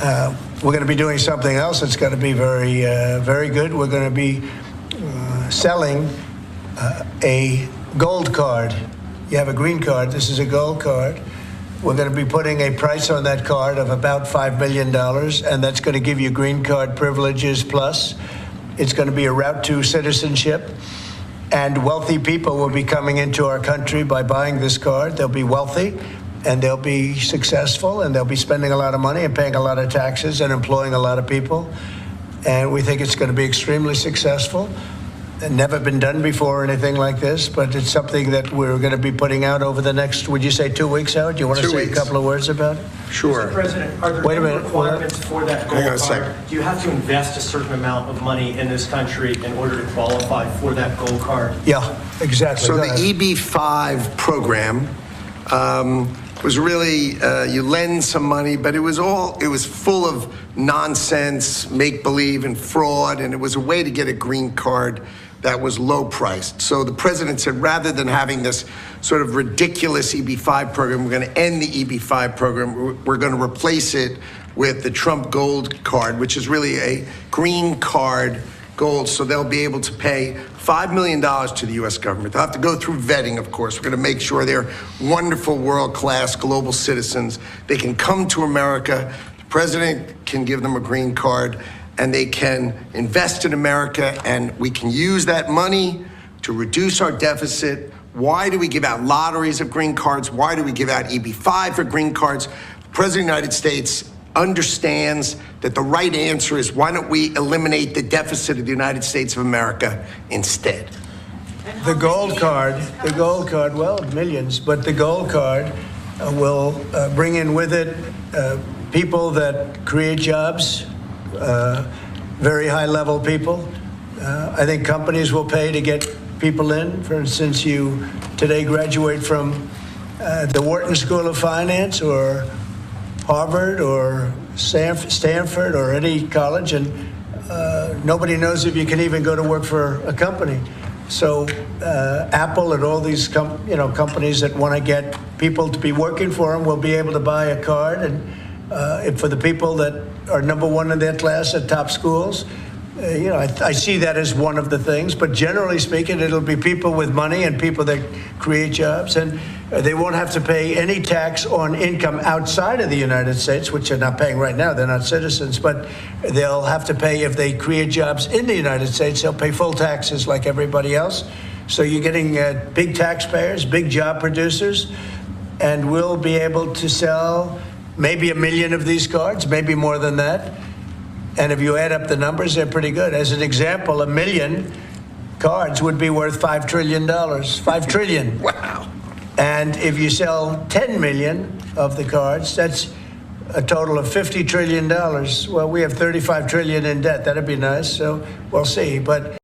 We're going to be doing something else that's going to be very, very good. We're going to be selling a gold card. You have a green card. This is a gold card. We're going to be putting a price on that card of about $5 million, and that's going to give you green card privileges plus. It's going to be a route to citizenship, and wealthy people will be coming into our country by buying this card. They'll be wealthy, and they'll be successful, and they'll be spending a lot of money and paying a lot of taxes and employing a lot of people. And we think it's going to be extremely successful. Never been done before or anything like this, but it's something that we're going to be putting out over the next, would you say 2 weeks, Howard? Do you want to say a couple of words about it? Sure. Mr. President, are there any requirements for that gold card? Do you have to invest a certain amount of money in this country in order to qualify for that gold card? Yeah, exactly. So the EB-5 program was really, you lend some money, but it was full of nonsense, make-believe, and fraud, and it was a way to get a green card that was low priced. So the president said, rather than having this sort of ridiculous EB-5 program, we're going to end the EB-5 program. We're going to replace it with the Trump Gold Card, which is really a green card gold. So they'll be able to pay $5 million to the U.S. government. They'll have to go through vetting, of course. We're going to make sure they're wonderful, world-class global citizens. They can come to America. The president can give them a green card, and they can invest in America, and we can use that money to reduce our deficit. Why do we give out lotteries of green cards? Why do we give out EB-5 for green cards? The President of the United States understands that the right answer is, why don't we eliminate the deficit of the United States of America instead? The gold card, well, millions, but the gold card will bring in with it people that create jobs, very high-level people. I think companies will pay to get people in. For instance, you today graduate from the Wharton School of Finance or Harvard or Stanford or any college, and nobody knows if you can even go to work for a company. So Apple and all these companies that want to get people to be working for them will be able to buy a card, and for the people that are number one in their class at top schools, I see that as one of the things. But generally speaking, it'll be people with money and people that create jobs, and they won't have to pay any tax on income outside of the United States, which they're not paying right now. They're not citizens, but they'll have to pay if they create jobs in the United States. They'll pay full taxes like everybody else. So you're getting big taxpayers, big job producers, and we'll be able to sell maybe 1 million of these cards, maybe more than that. And if you add up the numbers, they're pretty good. As an example, 1 million cards would be worth $5 trillion. $5 trillion. Wow. And if you sell 10 million of the cards, that's a total of $50 trillion. Well, we have 35 trillion in debt. That'd be nice. So we'll see. But